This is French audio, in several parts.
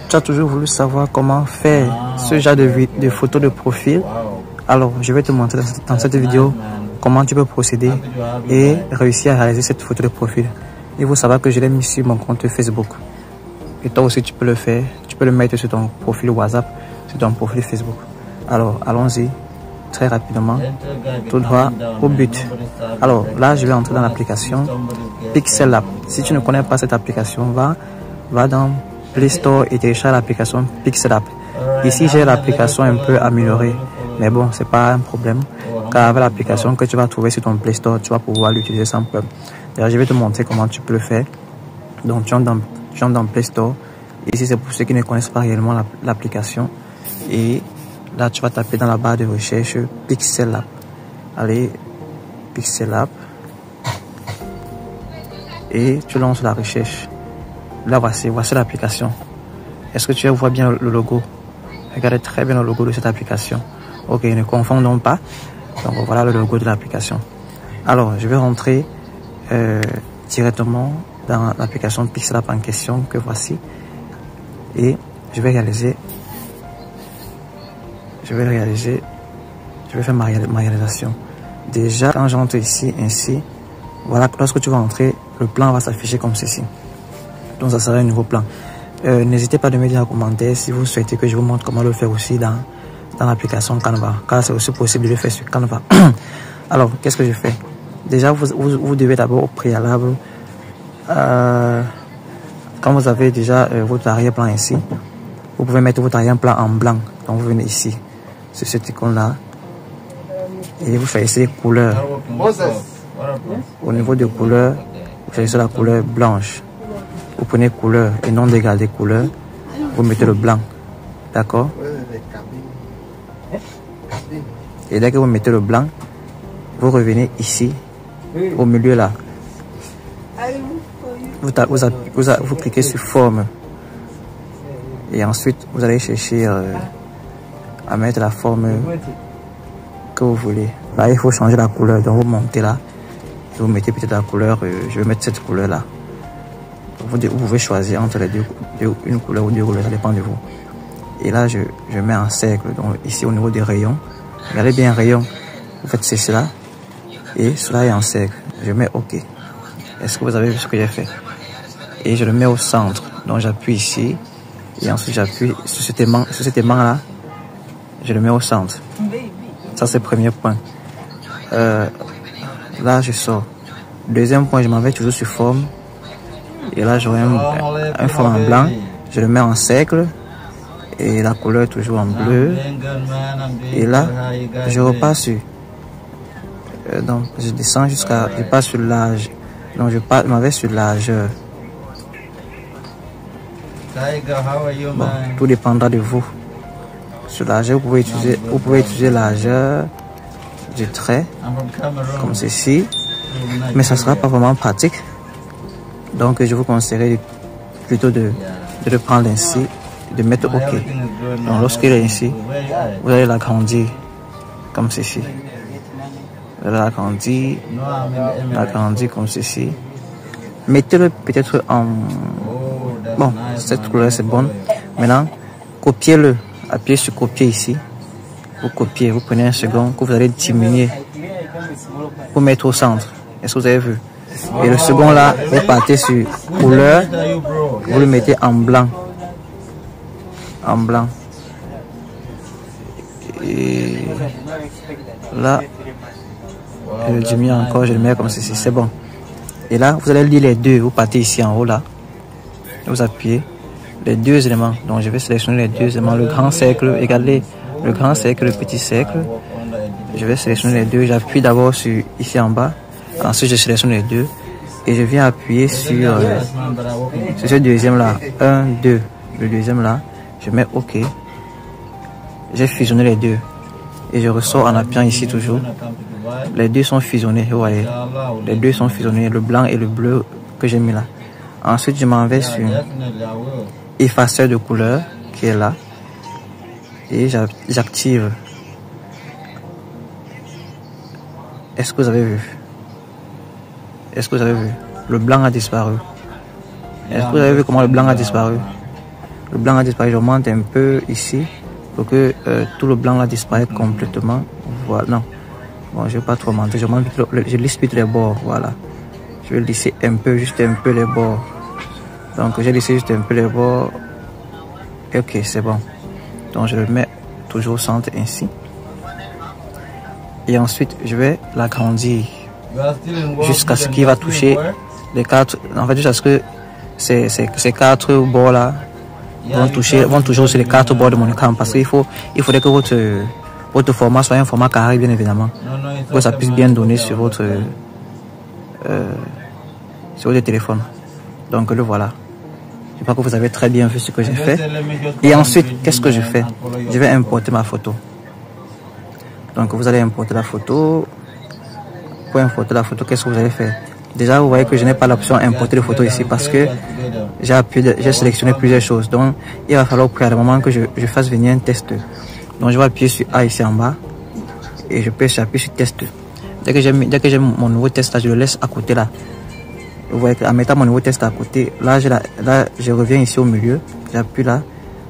Tu as toujours voulu savoir comment faire ce genre de photos de profil. Alors, je vais te montrer dans cette vidéo comment tu peux procéder et réussir à réaliser cette photo de profil. Il faut savoir que je l'ai mis sur mon compte Facebook. Et toi aussi, tu peux le faire. Tu peux le mettre sur ton profil WhatsApp, sur ton profil Facebook. Alors, allons-y très rapidement, tout droit au but. Alors, là, je vais entrer dans l'application Pixel Lab. Si tu ne connais pas cette application, va dans Play Store et télécharge l'application Pixel Lab. Ici, j'ai l'application un peu améliorée, mais bon, c'est pas un problème, car avec l'application que tu vas trouver sur ton Play Store, tu vas pouvoir l'utiliser sans problème. D'ailleurs, je vais te montrer comment tu peux le faire. Donc, tu entres dans Play Store. Ici, c'est pour ceux qui ne connaissent pas réellement l'application. Et là, tu vas taper dans la barre de recherche Pixel Lab. Allez, Pixel Lab. Et tu lances la recherche. Là, voici l'application. Est-ce que tu vois bien le logo? Regardez très bien le logo de cette application. Ok, ne confondons pas. Donc, voilà le logo de l'application. Alors, je vais rentrer directement dans l'application Pixel Lab en question que voici. Et je vais faire ma réalisation. Déjà, quand j'entre ici, ainsi, voilà, lorsque tu vas entrer, le plan va s'afficher comme ceci. Donc, ça sera un nouveau plan. N'hésitez pas à me dire en commentaire si vous souhaitez que je vous montre comment le faire aussi dans l'application Canva, car c'est aussi possible de le faire sur Canva. Alors, qu'est-ce que je fais? Déjà, vous devez d'abord au préalable, quand vous avez déjà votre arrière-plan ici, vous pouvez mettre votre arrière-plan en blanc. Donc, vous venez ici, sur cette icône-là, et vous choisissez les couleurs. Au niveau de couleurs, vous choisissez la couleur blanche. Vous prenez couleur et non dégradé couleur, vous mettez le blanc. D'accord? Et dès que vous mettez le blanc, vous revenez ici, au milieu là. Vous cliquez sur forme. Et ensuite, vous allez chercher à mettre la forme que vous voulez. Là, il faut changer la couleur. Donc, vous montez là. Et vous mettez peut-être la couleur. Je vais mettre cette couleur là. Vous pouvez choisir entre les deux, une couleur ou deux couleurs. Ça dépend de vous. Et là, je mets en cercle. Donc, ici, au niveau des rayons. Regardez bien rayon. Vous faites cela. Et cela est en cercle. Je mets OK. Est-ce que vous avez vu ce que j'ai fait? Et je le mets au centre. Donc, j'appuie ici. Et ensuite, j'appuie sur cet aimant là. Je le mets au centre. Ça, c'est le premier point. Là, je sors. Deuxième point, je m'en vais toujours sur forme. Et là, j'aurai un fond en blanc. Je le mets en cercle. Et la couleur toujours en bleu. Et là, je repars sur... donc, je descends jusqu'à... Je passe sur l'âge. Donc, je m'en vais sur largeur. Bon, tout dépendra de vous. Sur largeur, vous pouvez utiliser largeur du trait, comme ceci. Mais ça ne sera pas vraiment pratique. Donc, je vous conseillerais plutôt de le prendre ainsi, de mettre OK. Donc, lorsqu'il est ici, vous allez l'agrandir, comme ceci. Vous allez l'agrandir comme ceci. Mettez-le peut-être en... Bon, cette couleur c'est bonne. Maintenant, copiez-le. Appuyez sur copier ici. Vous copiez, vous prenez un second que vous allez diminuer pour mettre au centre. Est-ce que vous avez vu? Et le second là, vous partez sur couleur, vous le mettez en blanc. En blanc. Et là, je le diminue encore, je le mets comme ceci, c'est bon. Et là, vous allez lire les deux, vous partez ici en haut là. Vous appuyez les deux éléments. Donc je vais sélectionner les deux éléments, le grand cercle, regardez, le grand cercle, le petit cercle. Je vais sélectionner les deux, j'appuie d'abord sur ici en bas, ensuite je sélectionne les deux et je viens appuyer sur ce deuxième là, 1, 2, le deuxième là, je mets OK. J'ai fusionné les deux et je ressors en appuyant ici toujours. Les deux sont fusionnés, vous voyez, les deux sont fusionnés, le blanc et le bleu que j'ai mis là. Ensuite, je m'en vais sur effaceur de couleur qui est là et j'active. Est-ce que vous avez vu? Est-ce que vous avez vu? Le blanc a disparu. Est-ce que vous avez vu comment le blanc a disparu? Le blanc a disparu. J'augmente un peu ici pour que tout le blanc là disparaisse complètement. Voilà. Non. Bon, je vais pas trop augmenter. Je lisse vite les bords. Voilà. Je vais lisser un peu, juste un peu les bords. Donc, j'ai lissé juste un peu les bords. Et ok, c'est bon. Donc, je le mets toujours au centre ainsi. Et ensuite, je vais l'agrandir jusqu'à ce qu'il va toucher les quatre. En fait, jusqu'à ce que ces quatre bords là vont toujours sur les quatre bords de mon écran, parce qu'il faudrait que votre format soit un format carré, bien évidemment, pour que ça puisse bien donner sur votre téléphone. Donc le voilà. Je crois que vous avez très bien vu ce que j'ai fait. Et ensuite, qu'est-ce que je fais? Je vais importer ma photo. Donc vous allez importer la photo. Pour importer la photo, qu'est-ce que vous allez faire? Déjà, vous voyez que je n'ai pas l'option importer les photos ici parce que j'ai sélectionné plusieurs choses. Donc, il va falloir au préalablement que je fasse venir un test. Donc, je vais appuyer sur A ici en bas et je peux appuyer sur test. Dès que j'ai mon nouveau test là, je le laisse à côté là. Vous voyez qu'en mettant mon nouveau test à côté, là, je reviens ici au milieu, j'appuie là.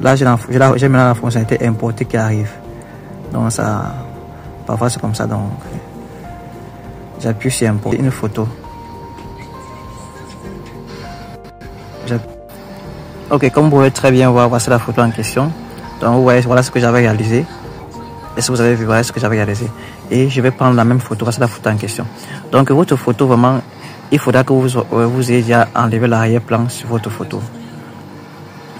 Là, j'ai maintenant la fonctionnalité importer qui arrive. Donc, ça, parfois c'est comme ça. Donc, j'appuie sur importer une photo. Ok, comme vous pouvez très bien voir, voici la photo en question. Donc vous voyez, voilà ce que j'avais réalisé. Est-ce que vous avez vu, voilà ce que j'avais réalisé. Et je vais prendre la même photo, voici la photo en question. Donc votre photo, vraiment, il faudra que vous ayez déjà enlevé l'arrière-plan sur votre photo.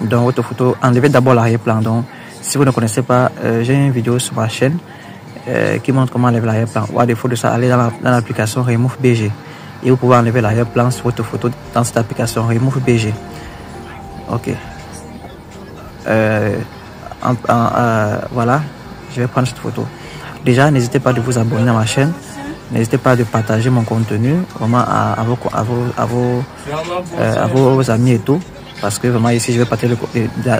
Donc votre photo, enlevez d'abord l'arrière-plan. Donc si vous ne connaissez pas, j'ai une vidéo sur ma chaîne qui montre comment enlever l'arrière-plan. Ou à défaut de ça, allez dans l'application Remove BG. Et vous pouvez enlever l'arrière-plan sur votre photo dans cette application Remove BG. Ok. Voilà, je vais prendre cette photo. Déjà, n'hésitez pas de vous abonner à ma chaîne. N'hésitez pas de partager mon contenu vraiment à vos amis et tout. Parce que vraiment ici, je vais partager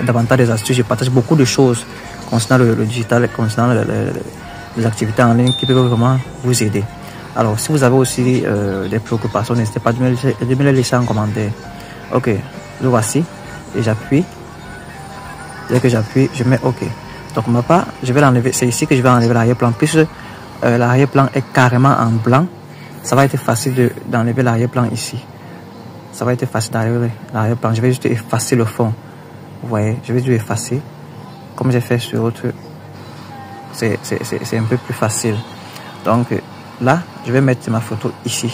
davantage des astuces. Je partage beaucoup de choses concernant le digital, concernant les activités en ligne qui peuvent vraiment vous aider. Alors, si vous avez aussi des préoccupations, n'hésitez pas de me les laisser en commentaire. Ok, le voici. Et j'appuie. Dès que j'appuie, je mets OK. Donc ma part, je vais l'enlever. C'est ici que je vais enlever l'arrière-plan. Puisque l'arrière-plan est carrément en blanc, ça va être facile d'enlever l'arrière-plan ici. Ça va être facile d'enlever l'arrière-plan. Je vais juste effacer le fond. Vous voyez, je vais juste effacer. Comme j'ai fait sur autre, c'est un peu plus facile. Donc là, je vais mettre ma photo ici.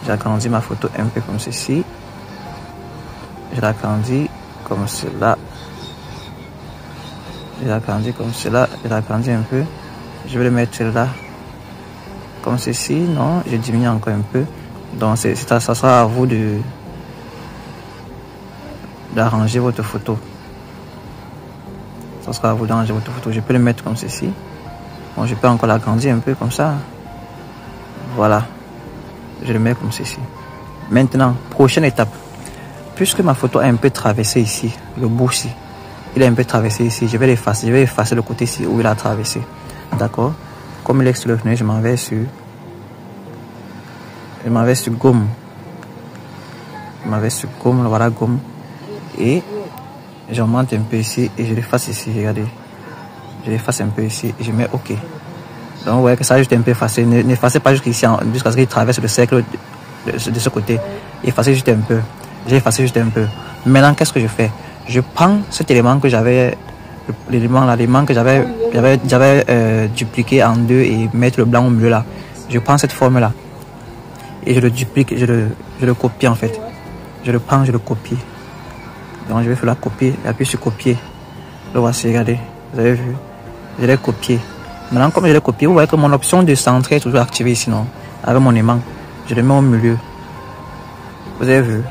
J'agrandis ma photo un peu comme ceci. Je l'agrandis comme cela. Je l'agrandis comme cela. Je l'agrandis un peu. Je vais le mettre là. Comme ceci. Non, je diminue encore un peu. Donc ça sera à vous d'arranger votre photo. Ça sera à vous d'arranger votre photo. Je peux le mettre comme ceci. Bon, je peux encore l'agrandir un peu comme ça. Voilà. Je le mets comme ceci. Maintenant, prochaine étape. Puisque ma photo a un peu traversé ici, le bout ici, il est un peu traversé ici, je vais l'effacer, le côté ici où il a traversé. D'accord? Comme il est sur le fenêtre, je m'en vais sur gomme. Je m'en vais sur gomme, voilà gomme. Et j'augmente un peu ici et je l'efface ici, regardez. Je l'efface un peu ici et je mets OK. Donc vous voyez que ça a juste un peu effacé. N'effacez pas jusqu'ici, jusqu'à ce qu'il traverse le cercle de ce côté. Effacez juste un peu. J'ai effacé juste un peu. Maintenant, qu'est-ce que je fais? Je prends cet élément que j'avais, l'élément que j'avais dupliqué en deux et mettre le blanc au milieu là. Je prends cette forme là et je le duplique, je le copie en fait. Je le prends, je le copie. Donc je vais faire la copie et appuyer sur copier. Le voici, regardez. Vous avez vu? Je l'ai copié. Maintenant, comme je l'ai copié, vous voyez que mon option de centrer est toujours activée ici, non? Avec mon aimant. Je le mets au milieu. Vous avez vu?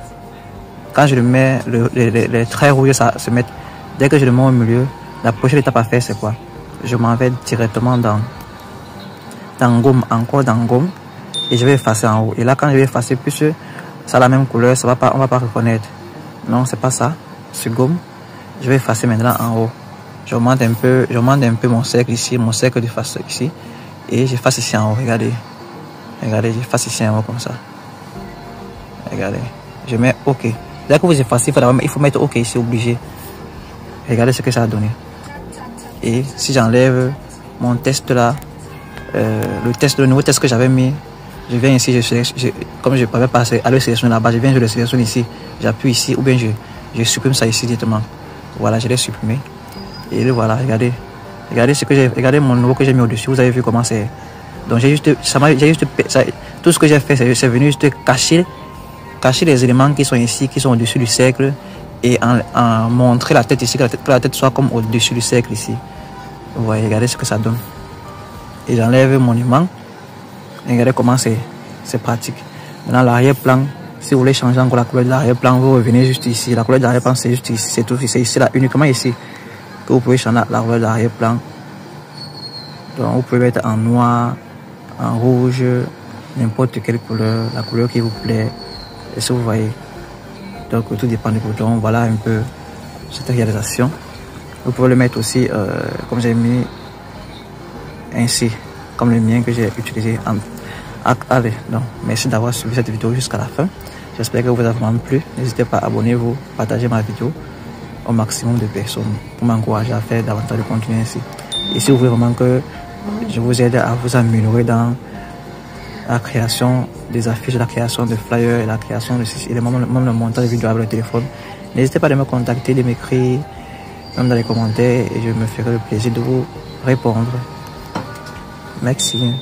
Quand je le mets, les traits rouges ça se mettent. Dès que je le mets au milieu, la prochaine étape à faire c'est quoi? Je m'en vais directement dans gomme, encore dans gomme, et je vais effacer en haut. Et là quand je vais effacer, puisque ça a la même couleur, on va pas reconnaître. Non, c'est pas ça. Sur gomme, je vais effacer maintenant en haut. J'augmente un peu mon cercle ici, mon cercle de face ici, et j'efface ici en haut. Regardez, j'efface ici en haut comme ça. Regardez, je mets OK. Dès que vous effacez, il faut mettre OK ici, obligé. Regardez ce que ça a donné. Et si j'enlève mon test là, le nouveau test que j'avais mis, je viens ici, comme je ne pouvais pas aller sélectionner là-bas, je viens, je le sélectionne ici, j'appuie ici, ou bien je supprime ça ici directement. Voilà, je l'ai supprimé. Et le voilà, regardez. Regardez mon nouveau que j'ai mis au-dessus, vous avez vu comment c'est. Donc tout ce que j'ai fait, c'est venu juste cacher les éléments qui sont ici, qui sont au-dessus du cercle, et en montrer la tête ici, que la tête soit comme au-dessus du cercle ici. Vous voyez, regardez ce que ça donne. Et j'enlève mon aimant. Regardez comment c'est pratique. Maintenant, l'arrière-plan, si vous voulez changer encore la couleur de l'arrière-plan, vous revenez juste ici. La couleur de l'arrière-plan, c'est juste ici, c'est tout. C'est ici, là, uniquement ici, que vous pouvez changer la couleur de l'arrière-plan. Donc, vous pouvez mettre en noir, en rouge, n'importe quelle couleur, la couleur qui vous plaît. Et si vous voyez, donc tout dépend du bouton. Voilà un peu cette réalisation. Vous pouvez le mettre aussi, comme j'ai mis ainsi, comme le mien que j'ai utilisé. Allez, donc merci d'avoir suivi cette vidéo jusqu'à la fin. J'espère que vous avez vraiment plu. N'hésitez pas à abonner-vous, partager ma vidéo au maximum de personnes pour m'encourager à faire davantage de contenu ainsi. Et si vous voulez vraiment que je vous aide à vous améliorer dans la création des affiches, la création de flyers et la création de même le montage de vidéos avec le téléphone, n'hésitez pas à me contacter, de m'écrire, même dans les commentaires, et je me ferai le plaisir de vous répondre. Merci.